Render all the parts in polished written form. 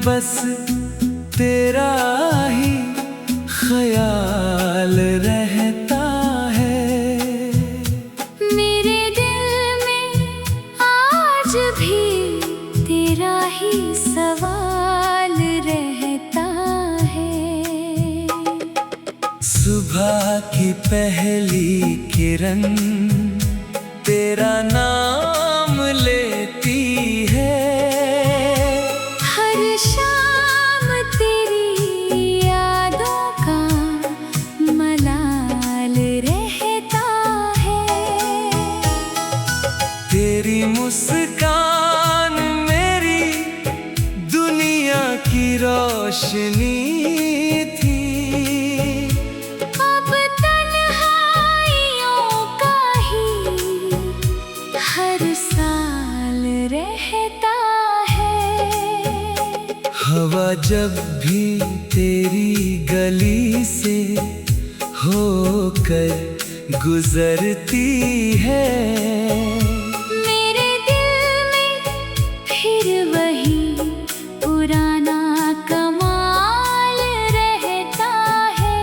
बस तेरा ही ख्याल रहता है। मेरे दिल में आज भी तेरा ही सवाल रहता है। सुबह की पहली किरण तेरा नाम लेती है। हर शाम तेरी यादों का मलाल रहता है। तेरी मुस्कान मेरी दुनिया की रोशनी थी। अब तन्हाइयों का ही हर साल रहता है। हवा जब भी तेरी गली से होकर गुजरती है। मेरे दिल में फिर वही पुराना कमाल रहता है।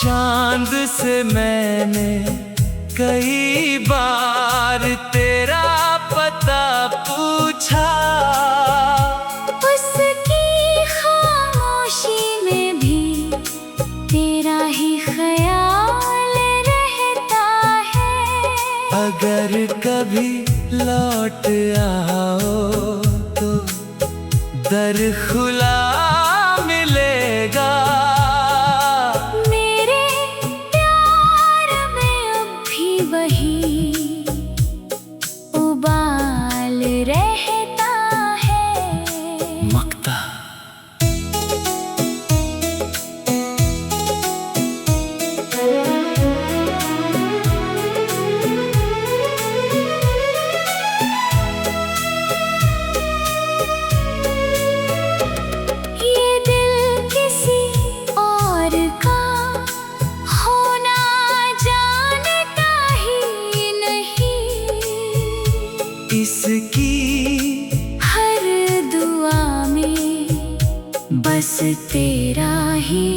चांद से मैंने कई बार तेरा पता पूछा। उसकी खामोशी में भी तेरा ही ख्याल रहता है। अगर कभी लौट आओ तो दर खुला मिलेगा। मेरे प्यार में अब भी वही उबाल रहता है। मक्ता ये दिल किसी और का होना जानता ही नहीं। इसकी हर दुआ में बस तेरा ही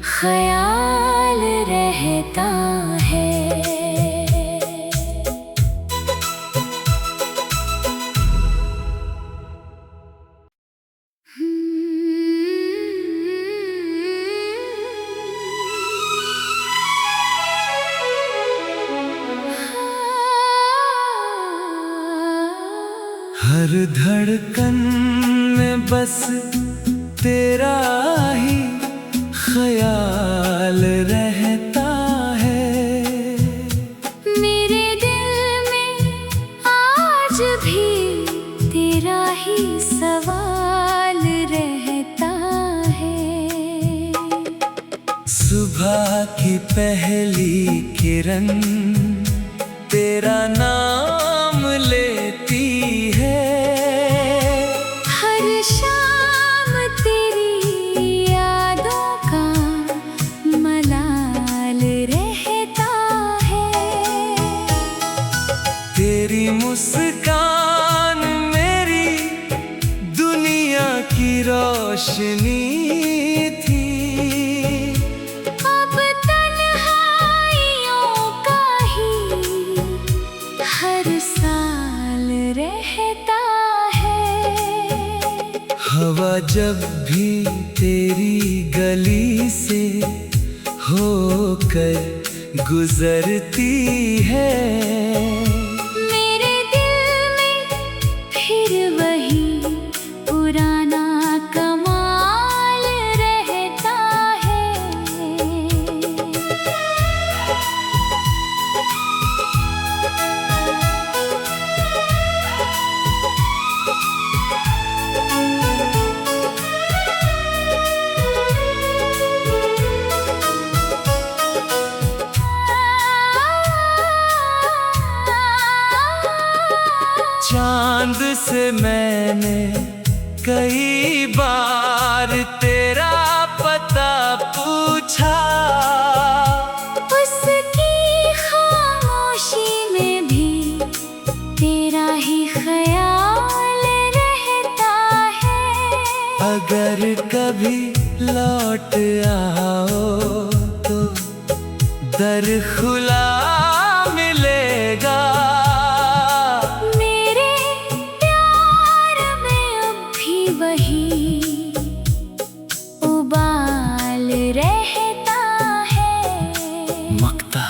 ख्याल रहता है। हर धड़कन में बस तेरा ही ख्याल रहता है। मेरे दिल में आज भी तेरा ही सवाल रहता है। सुबह की पहली किरण तेरा नाम लेती है। हर शाम तेरी यादों का मलाल रहता है। तेरी मुस्कान मेरी दुनिया की रोशनी थी। अब तन्हाइयों का ही हर साल रहता है। हवा जब भी तेरी गली से होकर गुजरती है। मेरे दिल में फिर वही पुराना कमाल रहता है। चांद से मैंने कई बार तेरा पता पूछा, उसकी खामोशी में भी तेरा ही ख्याल रहता है। अगर कभी लौट आओ तो दर खुला मिलेगा। मेरे प्यार में अब भी वही उबाल रहता है। मक्ता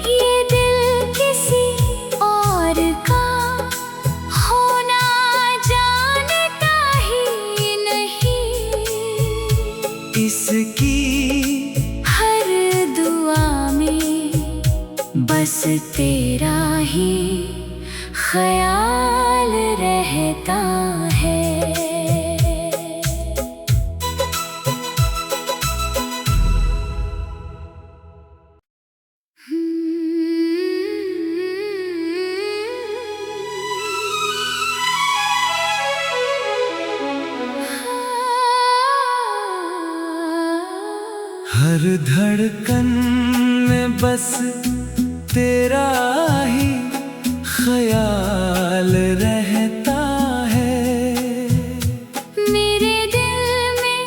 ये दिल किसी और का होना जानता ही नहीं, इसकी हर दुआ में बस तेरा ही ख्याल रहता है। हर धड़कन में बस तेरा ही ख्याल रहता है। मेरे दिल में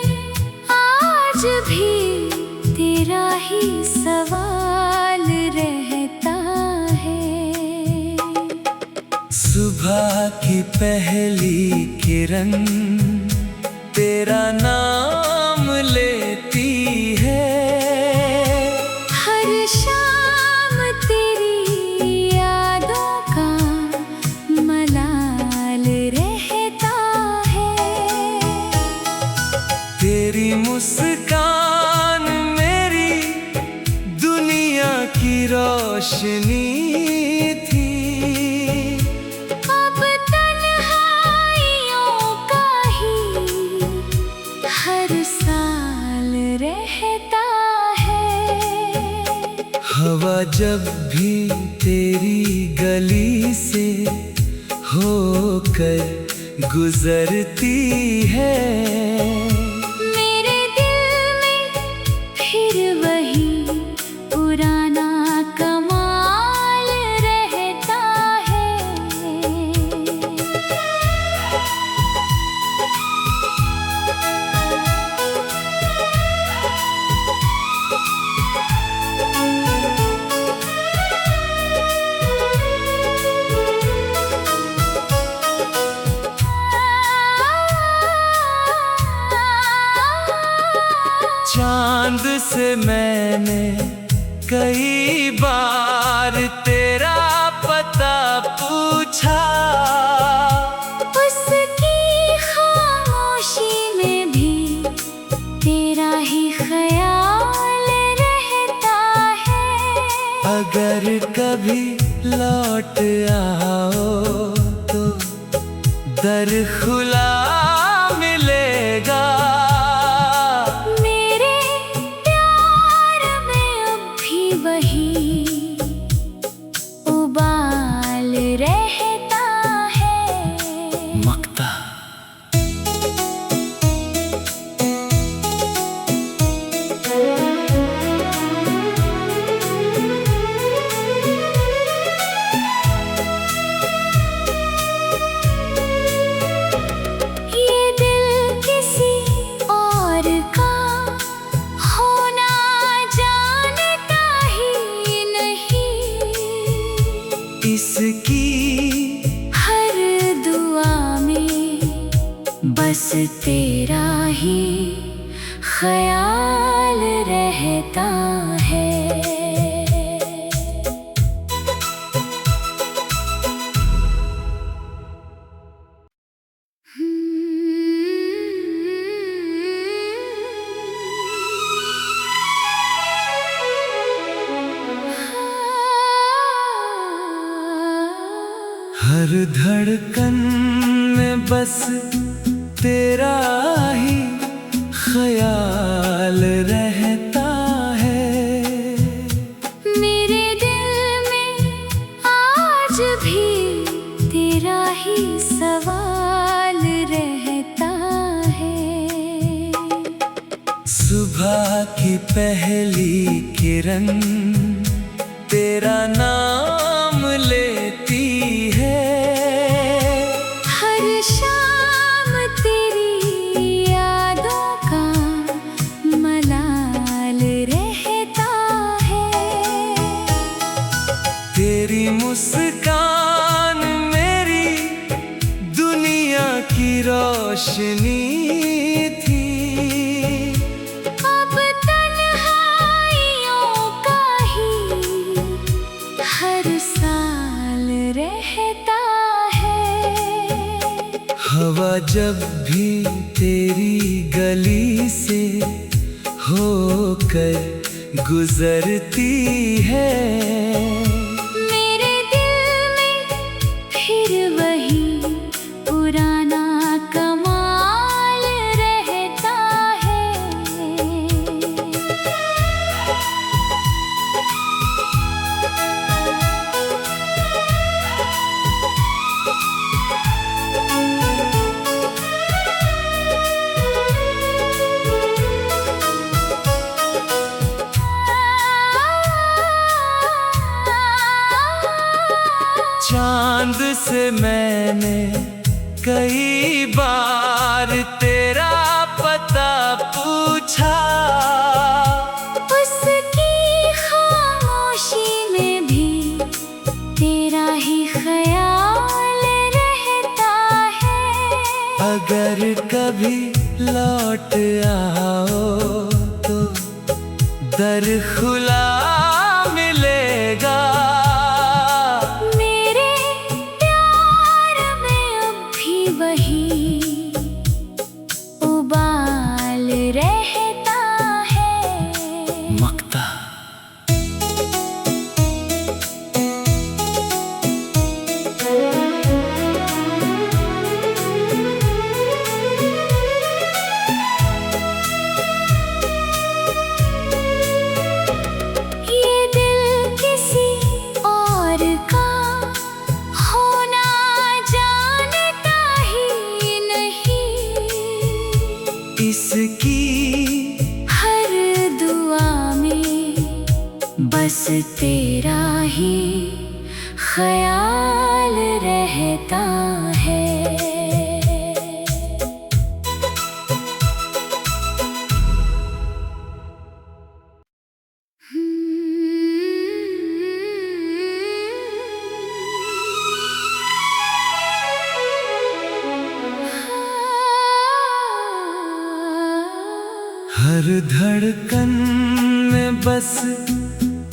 आज भी तेरा ही सवाल रहता है। सुबह की पहली किरण तेरा नाम लेती है। हर शाम तेरी यादों का मलाल रहता है। तेरी मुस्कान मेरी दुनिया की रोशनी थी। अब तन्हाइयों का ही हर साल रहता है। हवा जब भी तेरी गली से होकर गुजरती है, मेरे दिल में फिर वही पुराना कमाल रहता है। चांद से मैंने कई बार तेरा पता पूछा, उसकी खामोशी में भी तेरा ही ख्याल रहता है। अगर कभी लौट आओ तो दर खुला मिलेगा। मेरे प्यार में अब भी वही उबाल रहता है। मक्ता ये दिल किसी और का होना जानता ही नहीं, इसकी हर दुआ में बस तेरा ही ख्याल रहता है। हर धड़कन में बस तेरा ही ख्याल रहता है। मेरे दिल में आज भी तेरा ही सवाल रहता है। सुबह की पहली किरण तेरा नाम लेती है। हर शाम तेरी यादों का मलाल रहता है। तेरी मुस्कान मेरी दुनिया की रोशनी थी। अब तन्हाइयों का ही हर साल रहता है। हवा जब भी तेरी गली से होकर गुजरती है। मेरे दिल में फिर वही पुराना कमाल रहता है। चांद से मैंने कई बार तेरा पता पूछा। उसकी खामोशी में भी तेरा ही ख्याल रहता है। अगर कभी लौट आओ तो दर खुला मिलेगा। मेरे प्यार में अब भी वही उबाल रहता है। मक्ता ये दिल किसी और का होना जानता ही नहीं। इसकी हर दुआ में बस तेरा ही ख्याल रहता है। हर धड़कन में बस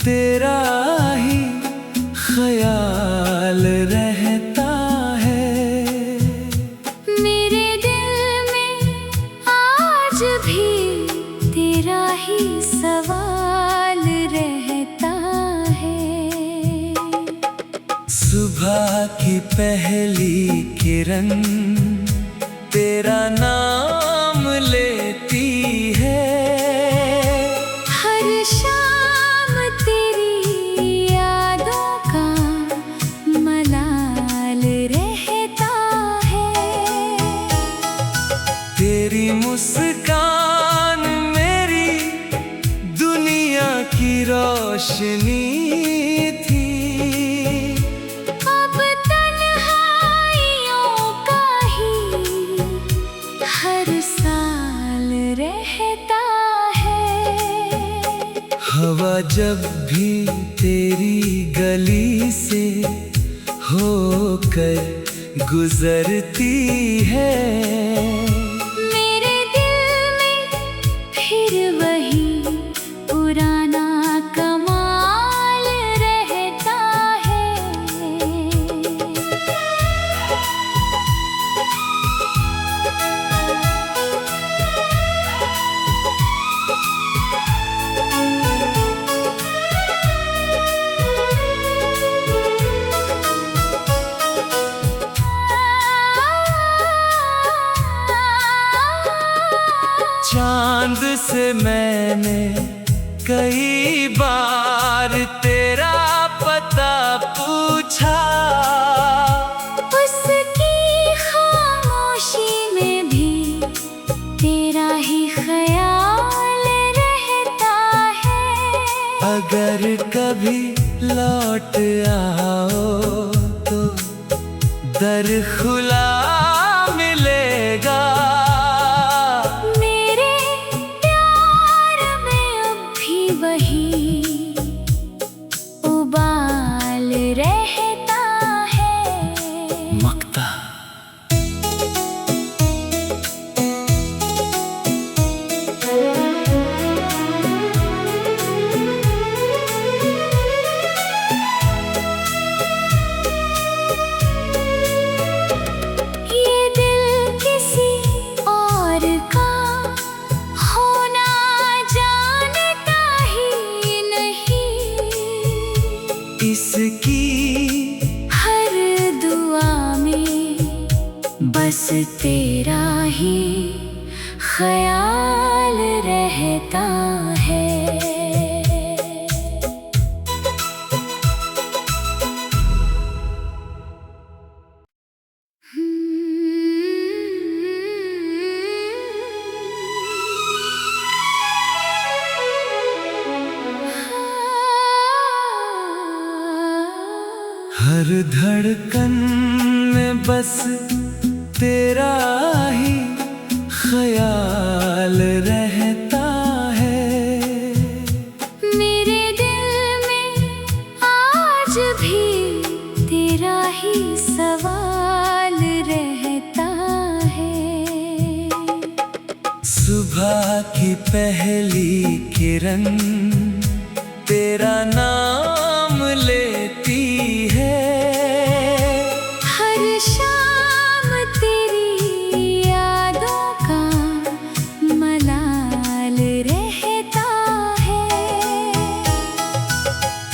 तेरा ही ख्याल रहता है। मेरे दिल में आज भी तेरा ही सवाल रहता है। सुबह की पहली किरण तेरा नाम लेती है। हर शाम तेरी यादों का मलाल रहता है। तेरी मुस्कान मेरी दुनिया की रोशनी थी। अब तन्हाइयों का ही हर साल रहता है। हवा जब भी तेरी गली से होकर गुजरती है। मेरे दिल में फिर वही पुराना कमाल रहता है। से मैंने कई बार तेरा पता पूछा, उसकी खामोशी में भी तेरा ही ख्याल रहता है। अगर कभी लौट आओ तो दर खुला मिलेगा। मेरे प्यार में अब भी वही उबाल रहता है। मक्ता ये दिल किसी और का होना जानता ही नहीं, इसकी हर दुआ में बस तेरा ही ख्याल रहता है। हर धड़कन में बस तेरा ही ख्याल रहता है। मेरे दिल में आज भी तेरा ही सवाल रहता है। सुबह की पहली किरण तेरा नाम लेती है। हर शाम तेरी यादों का मलाल रहता है।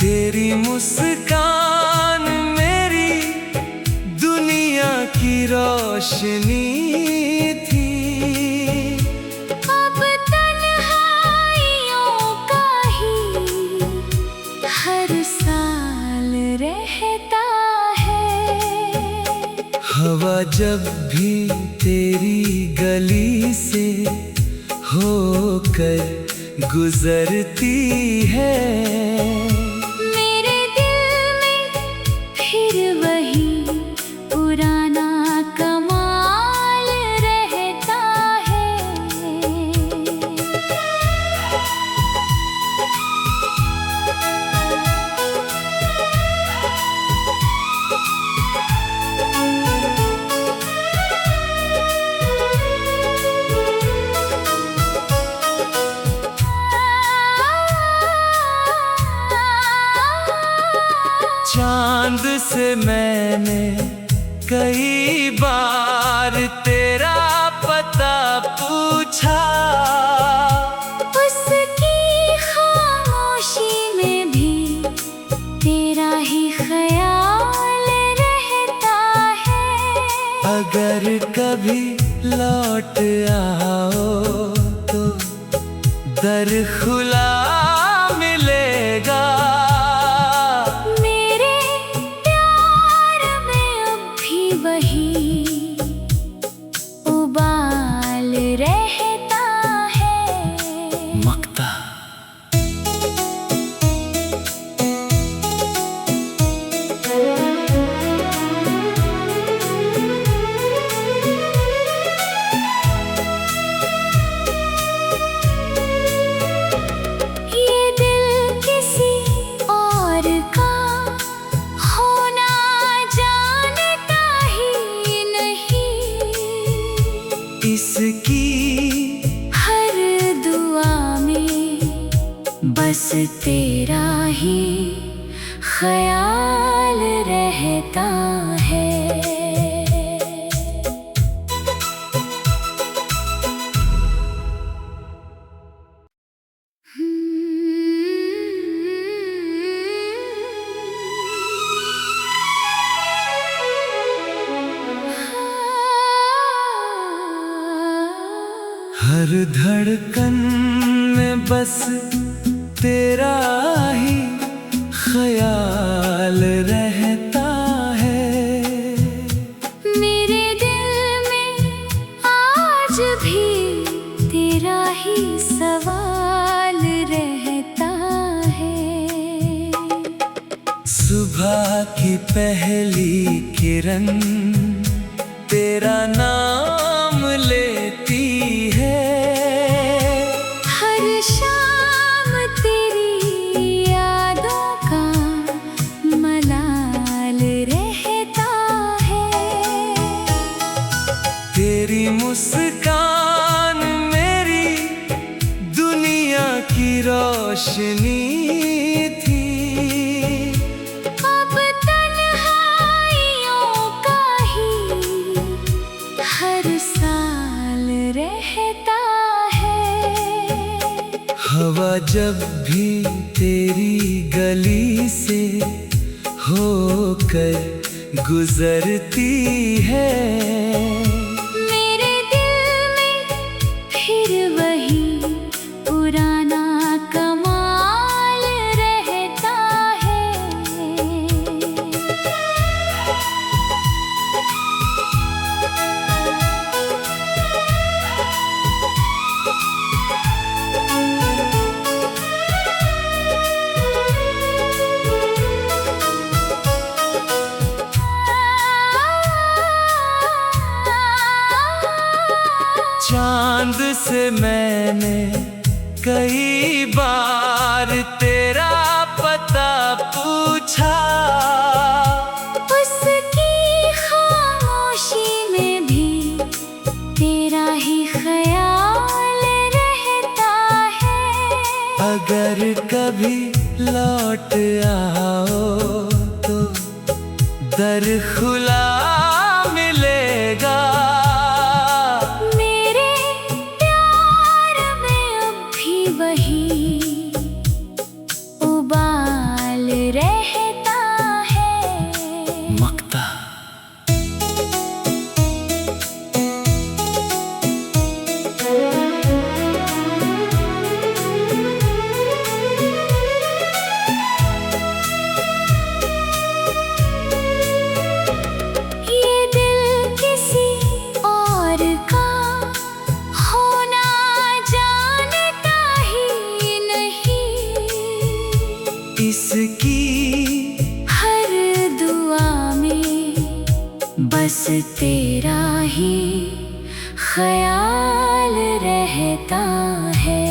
तेरी मुस्कान मेरी दुनिया की रोशनी थी। अब तन्हाइयों का ही हर साल रहता है। हवा जब भी तेरी गली से होकर गुजरती है, मेरे दिल में फिर वही पुराना कमाल रहता है। चांद से मैंने कई बार तेरा पता पूछा, उसकी खामोशी में भी तेरा ही ख्याल रहता है। अगर कभी लौट आओ तो दर खुला मिलेगा। मेरे प्यार में अब भी वही उबाल रहता है। मक्ता ये दिल किसी और का होना जानता ही नहीं, इसकी हर दुआ में बस तेरा ही ख्याल रहता है। हर धड़कन बस तेरा ही ख्याल रहता है। मेरे दिल में आज भी तेरा ही सवाल रहता है। सुबह की पहली किरण तेरा नाम लेती है। हर शाम तेरी यादों का मलाल रहता है। तेरी मुस्कान मेरी दुनिया की रोशनी थी। अब तन्हाइयों का ही हर साल रहता है। हवा जब भी तेरी गली से होकर गुजरती है। मेरे दिल में फिर वही पुराना कमाल रहता है। चांद से मैंने कई बार तेरा पता पूछा। उसकी खामोशी में भी तेरा ही ख्याल रहता है। अगर कभी लौट आओ तो दर खुला मिलेगा। मेरे प्यार में अब भी वही उबाल रहता है। मक्ता ये दिल किसी और का होना जानता ही नहीं। इसकी हर दुआ में बस तेरा ही ख्याल रहता है।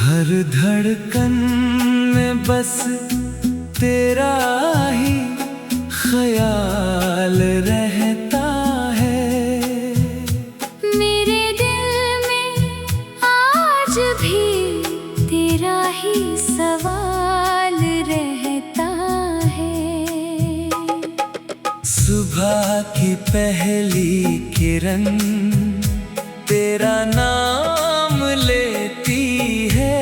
हर धड़कन में बस तेरा ही ख्याल रहता है। मेरे दिल में आज भी तेरा ही सवाल रहता है। सुबह की पहली किरण तेरा नाम लेती है।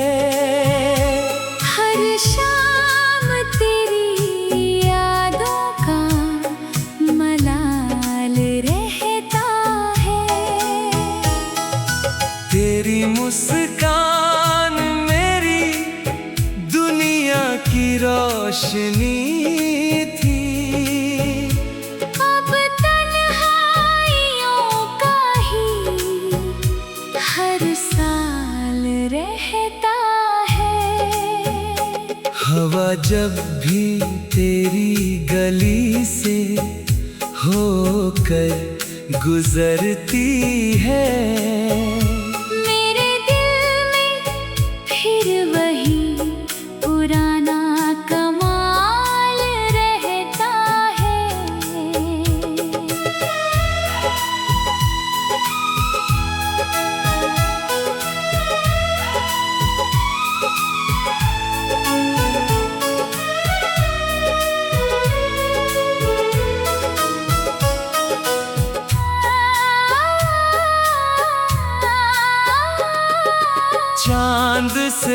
हर शाम तेरी यादों का मलाल रहता है। तेरी मुस्कान मेरी दुनिया की रोशनी थी। अब तन्हाइयों का ही हर साल रहता है। हवा जब भी तेरी गली से होकर गुजरती है। मेरे दिल में फिर वही पुराना कमाल रहता है।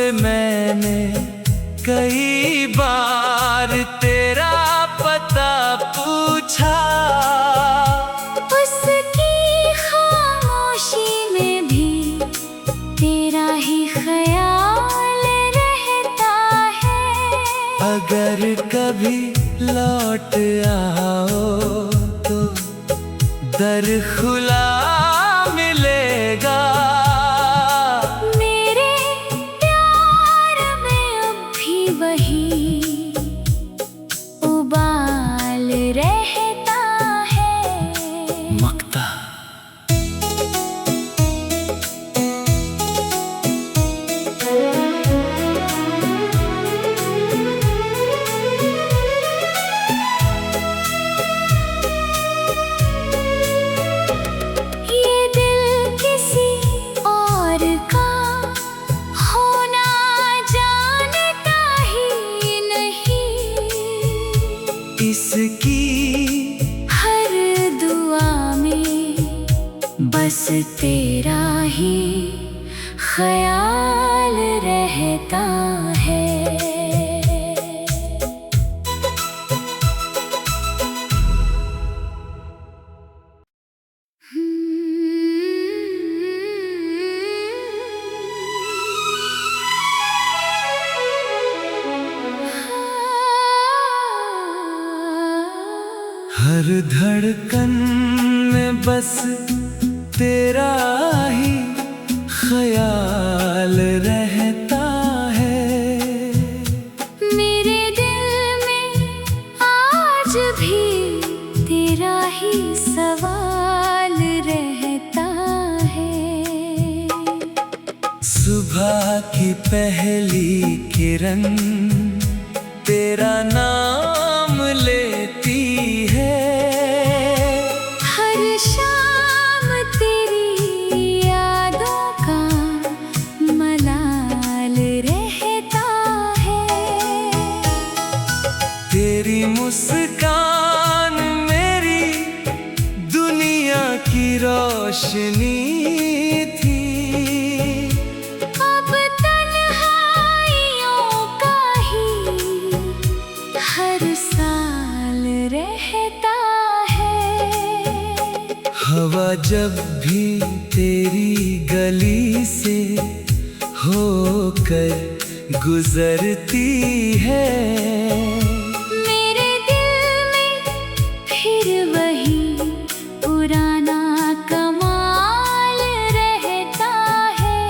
से मैंने कई बार तेरा पता पूछा, उसकी खामोशी में भी तेरा ही ख्याल रहता है। अगर कभी लौट आओ तो दर खुला मिलेगा। मेरे प्यार में अब भी वही उबाल रहता है। मक्ता ये दिल किसी और का होना जानता ही नहीं, इसकी हर दुआ में बस तेरा ही ख्याल रहता है। हर धड़कन में बस तेरा ही ख्याल रहता है। मेरे दिल में आज भी तेरा ही सवाल रहता है। सुबह की पहली किरण तेरा नाम लेती है। हर शाम तेरी यादों का मलाल रहता है। तेरी मुस्कान मेरी दुनिया की रोशनी थी। अब तन्हाइयों का ही हर साल रहता है। हवा जब भी तेरी गली से होकर गुजरती है, मेरे दिल में फिर वही पुराना कमाल रहता है।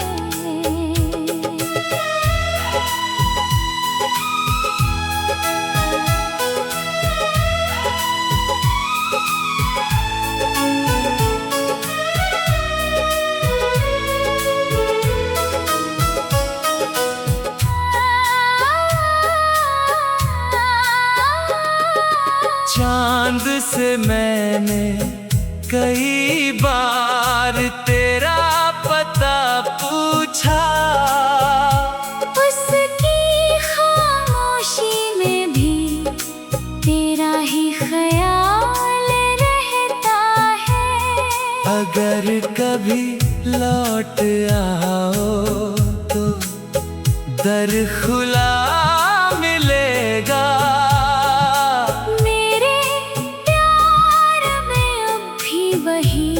चांद से मैंने कई बार तेरा पता पूछा, उसकी खामोशी में भी तेरा ही ख्याल रहता है। अगर कभी लौट आओ तो दर खुला मिलेगा। मेरे प्यार में अब भी वही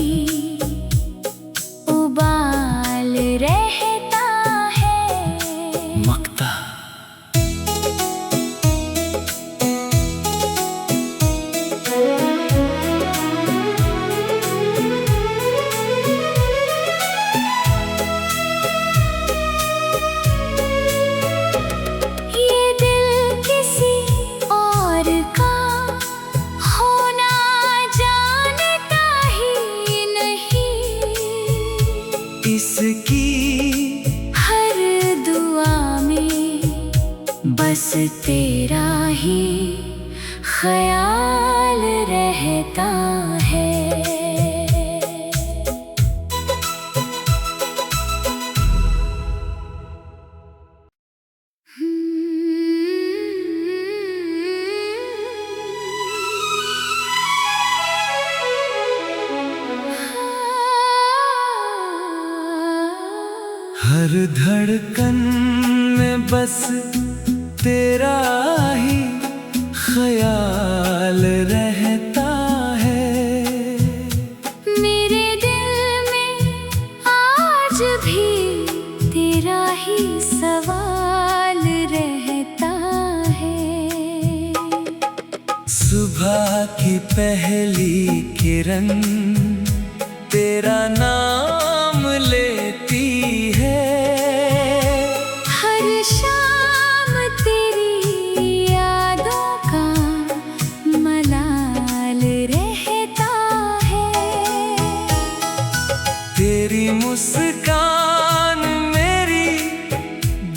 उबाल रहता है। मक्ता ये दिल किसी और का होना जानता ही नहीं, इसकी हर दुआ में बस तेरा ही ख्याल रहता है। हर धड़कन बस तेरा ही ख्याल रहता है। मेरे दिल में आज भी तेरा ही सवाल रहता है। सुबह की पहली किरण तेरा नाम लेती है। हर शाम तेरी यादों का मलाल रहता है। तेरी मुस्कान मेरी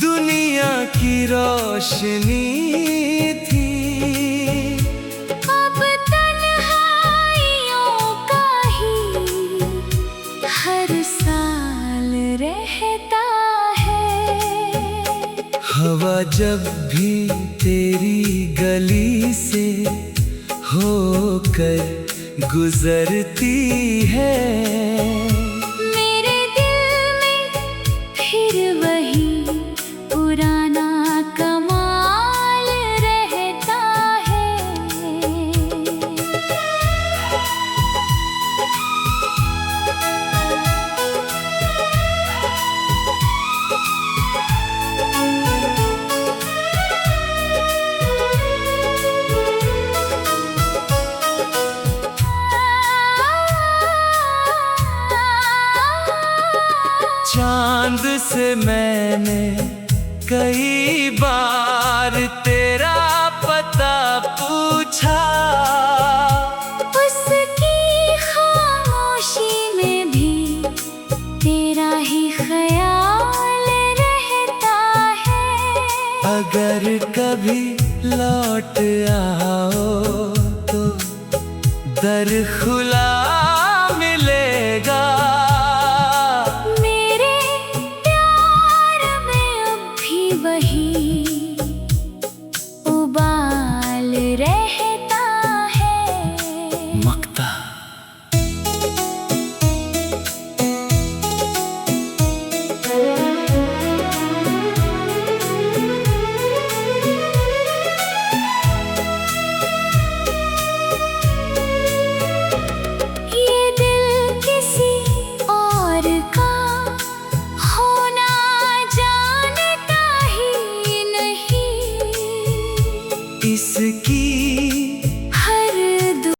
दुनिया की रोशनी थी। अब तन्हाइयों का ही हर साल रहता है। हवा जब भी तेरी गली से होकर गुजरती है। मेरे दिल में फिर वही पुराना कमाल रहता है। चांद से मैंने कई बार तेरा पता पूछा। उसकी खामोशी में भी तेरा ही ख्याल रहता है। अगर कभी लौट आओ तो दर खुला मिलेगा। मेरे प्यार में अब भी वही उबाल रहता है। मक्ता। ये दिल किसी और का होना जानता ही नहीं। इसकी